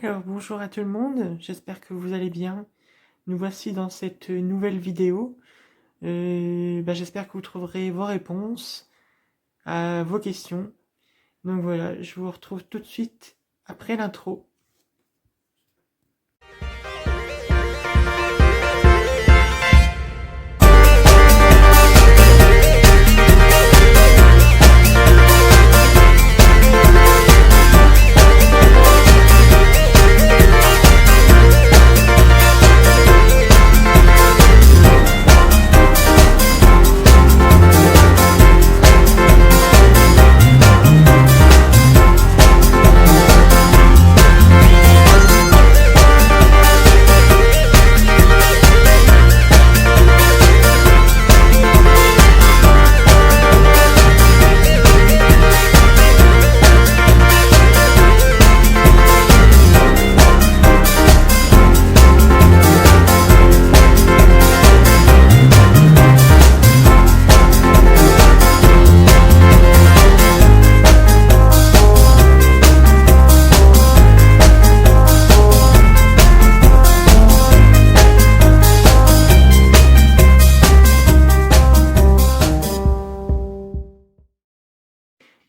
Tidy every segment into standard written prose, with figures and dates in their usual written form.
Alors bonjour à tout le monde, j'espère que vous allez bien. Nous voici dans cette nouvelle vidéo. J'espère que vous trouverez vos réponses à vos questions. Donc voilà, je vous retrouve tout de suite après l'intro.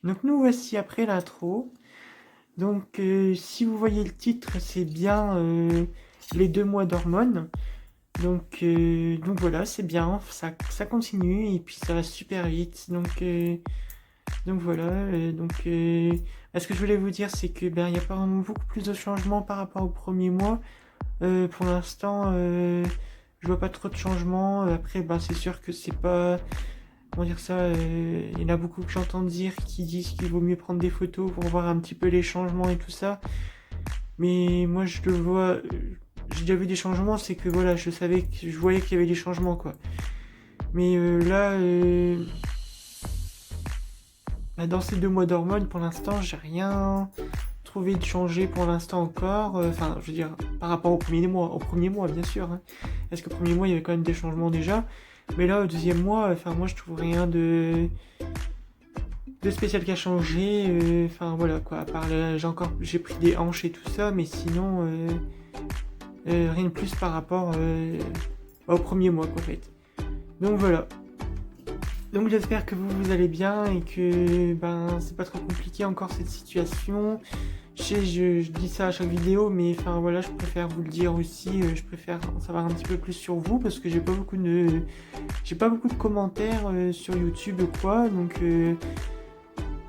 Donc nous voici après l'intro. Donc si vous voyez le titre, c'est bien les 2 mois d'hormones. Donc voilà, c'est bien, ça continue et puis ça va super vite. Donc voilà, ce que je voulais vous dire, c'est que il y a pas vraiment beaucoup plus de changements par rapport au premier mois. Pour l'instant, je vois pas trop de changements. Après, c'est sûr que c'est pas, comment dire ça, il y en a beaucoup que j'entends dire qui disent qu'il vaut mieux prendre des photos pour voir un petit peu les changements et tout ça. Mais moi, je le vois, j'ai déjà vu des changements, c'est que voilà, je voyais qu'il y avait des changements, quoi. Mais là, dans ces 2 mois d'hormones, pour l'instant, j'ai rien trouvé de changé pour l'instant encore. Enfin, je veux dire, par rapport au premier mois, bien sûr, hein. Parce qu'au premier mois, il y avait quand même des changements déjà. Mais là, au deuxième mois, moi, je trouve rien de spécial qui a changé. Enfin, voilà, quoi. À part, j'ai pris des hanches et tout ça, mais sinon, rien de plus par rapport au premier mois, quoi, en fait. Donc, voilà. Donc j'espère que vous allez bien et que c'est pas trop compliqué encore cette situation. Je sais, je dis ça à chaque vidéo, mais enfin voilà, je préfère vous le dire aussi. Je préfère en savoir un petit peu plus sur vous parce que j'ai pas beaucoup de commentaires sur YouTube ou quoi. Donc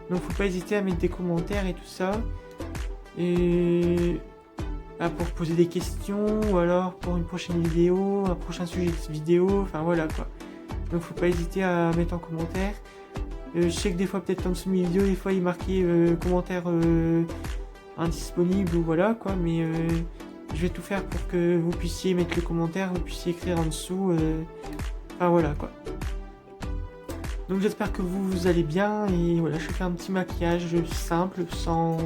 faut pas hésiter à mettre des commentaires et tout ça. Et pour poser des questions ou alors pour une prochaine vidéo, un prochain sujet de vidéo. Enfin voilà quoi. Donc faut pas hésiter à mettre en commentaire. Je sais que des fois peut-être en dessous de mes vidéos, des fois il marquait commentaire indisponible ou voilà quoi, mais je vais tout faire pour que vous puissiez mettre le commentaire, vous puissiez écrire en dessous. Enfin voilà quoi. Donc j'espère que vous allez bien et voilà, je fais un petit maquillage simple, sans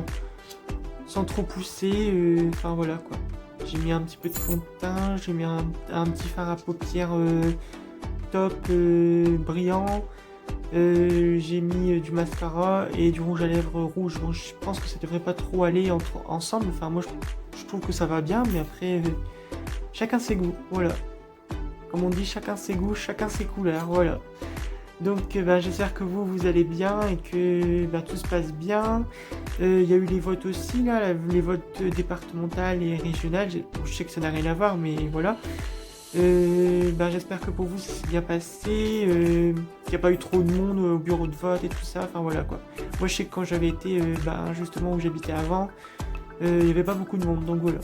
trop pousser. Enfin voilà quoi. J'ai mis un petit peu de fond de teint, j'ai mis un petit fard à paupières top brillant. J'ai mis du mascara et du rouge à lèvres rouge. Bon, je pense que ça devrait pas trop aller ensemble. Enfin, moi, je trouve que ça va bien, mais après, chacun ses goûts. Voilà. Comme on dit, chacun ses goûts, chacun ses couleurs. Voilà. Donc, j'espère que vous allez bien et que tout se passe bien. Il y a eu les votes aussi, là, les votes départementales et régionales. Je sais que ça n'a rien à voir, mais voilà. J'espère que pour vous c'est bien passé, qu'il n'y a pas eu trop de monde au bureau de vote et tout ça, enfin voilà quoi. Moi je sais que quand j'avais été justement où j'habitais avant, il n'y avait pas beaucoup de monde, donc voilà.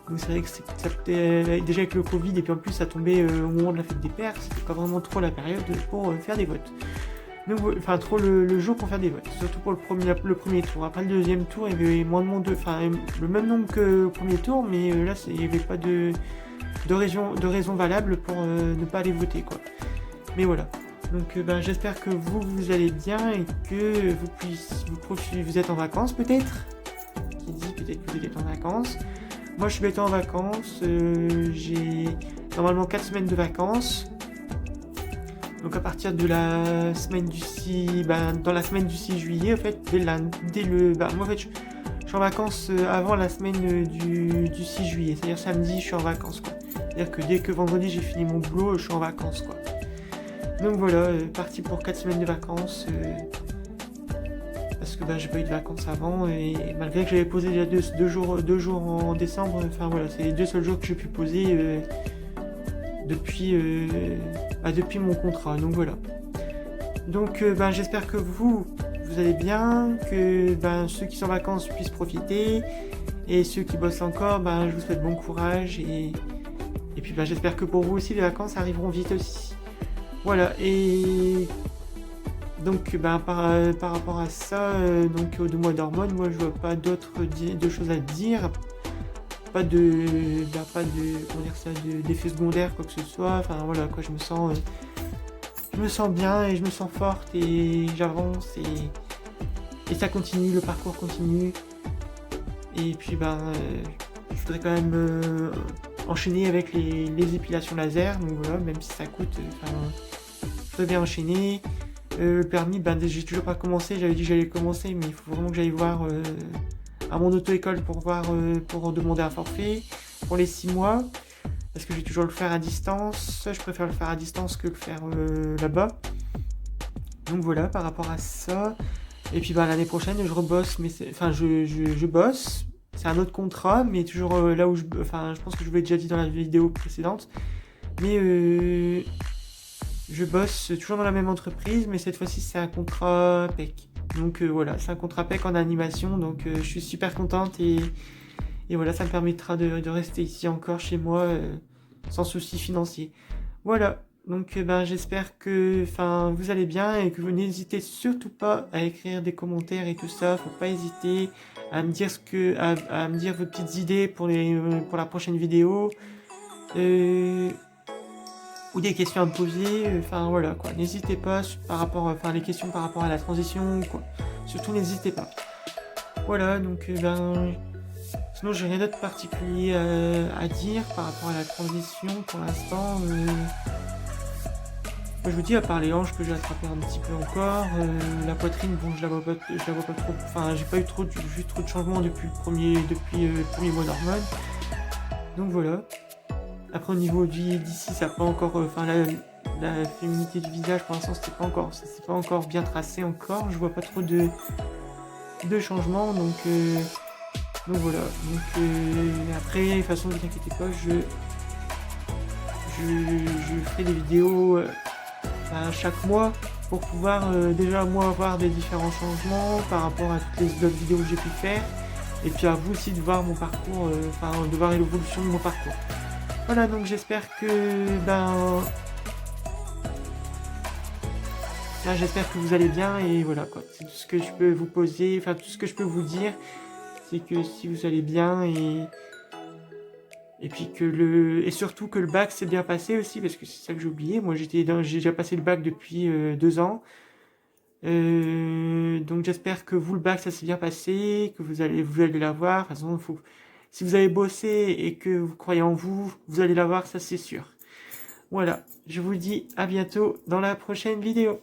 Donc c'est vrai que déjà avec le Covid et puis en plus ça tombait au moment de la fête des pères, c'était pas vraiment trop la période pour faire des votes. Donc, enfin trop le jour pour faire des votes, surtout pour le premier tour. Après le deuxième tour il y avait moins de monde, enfin le même nombre que le premier tour, mais là il n'y avait pas de raison valable pour ne pas aller voter quoi. Mais voilà. Donc j'espère que vous allez bien et que vous êtes en vacances peut-être. Qui dit peut-être que vous êtes en vacances. Moi je vais être en vacances. J'ai normalement 4 semaines de vacances. Donc à partir de la semaine du 6, dans la semaine du 6 juillet en fait, moi en fait je suis suis en vacances avant la semaine du 6 juillet. C'est-à-dire samedi, je suis en vacances, quoi. C'est-à-dire que dès que vendredi, j'ai fini mon boulot, je suis en vacances, quoi. Donc voilà, parti pour 4 semaines de vacances. Parce que bah, j'ai pas eu de vacances avant. Et malgré que j'avais posé déjà deux jours en décembre, enfin voilà, c'est les 2 seuls jours que j'ai pu poser depuis mon contrat. Donc voilà. Donc ben, j'espère que vous allez bien, que ben, ceux qui sont en vacances puissent profiter, et ceux qui bossent encore, ben, je vous souhaite bon courage, et puis ben, j'espère que pour vous aussi les vacances arriveront vite aussi. Voilà, et donc ben, par rapport à ça, donc aux 2 mois d'hormones, moi je vois pas d'autres choses à dire, pas de comment dire ça, d'effets secondaires, quoi que ce soit, enfin voilà quoi, je me sens bien et je me sens forte et j'avance et ça continue, le parcours continue. Et puis ben je voudrais quand même enchaîner avec les épilations laser, donc voilà, même si ça coûte, je voudrais bien enchaîner. Le permis, ben j'ai toujours pas commencé, j'avais dit que j'allais commencer, mais il faut vraiment que j'aille voir à mon auto-école pour demander un forfait pour les 6 mois. Parce que je vais toujours le faire à distance. Je préfère le faire à distance que le faire là-bas. Donc voilà, par rapport à ça. Et puis bah, l'année prochaine, je rebosse. Mais je bosse. C'est un autre contrat, mais toujours là où je pense que je vous l'ai déjà dit dans la vidéo précédente. Mais je bosse toujours dans la même entreprise, mais cette fois-ci, c'est un contrat PEC. Donc voilà, c'est un contrat PEC en animation. Donc je suis super contente et voilà, ça me permettra de rester ici encore chez moi sans souci financier. Voilà, donc ben, j'espère que vous allez bien et que vous n'hésitez surtout pas à écrire des commentaires et tout ça. Faut pas hésiter à me dire à me dire vos petites idées pour la prochaine vidéo. Ou des questions à me poser, enfin voilà quoi, n'hésitez pas par rapport, les questions par rapport à la transition, quoi. Surtout n'hésitez pas. Voilà, donc ben... Sinon, j'ai rien d'autre particulier à dire par rapport à la transition pour l'instant. Je vous dis, à part les hanches que j'ai attrapé un petit peu encore, la poitrine, bon, je la vois pas trop. Enfin, j'ai pas eu trop de changements depuis le premier mois d'hormones. Donc voilà. Après, au niveau d'ici, ça n'a pas encore. La féminité du visage, pour l'instant, c'est pas encore bien tracé encore. Je vois pas trop de changements, donc voilà, donc après, de toute façon, ne vous inquiétez pas, je ferai des vidéos chaque mois pour pouvoir déjà moi voir des différents changements par rapport à toutes les autres vidéos que j'ai pu faire, et puis à vous aussi de voir mon parcours, de voir l'évolution de mon parcours. Voilà, donc j'espère que j'espère que vous allez bien, et voilà quoi, c'est tout ce que je peux vous poser, tout ce que je peux vous dire. C'est que si vous allez bien et puis et surtout que le bac s'est bien passé aussi, parce que c'est ça que j'ai oublié. Moi j'ai déjà passé le bac depuis 2 ans. Donc j'espère que vous, le bac, ça s'est bien passé, que vous allez l'avoir. De toute façon, si vous avez bossé et que vous croyez en vous, vous allez l'avoir, ça c'est sûr. Voilà, je vous dis à bientôt dans la prochaine vidéo.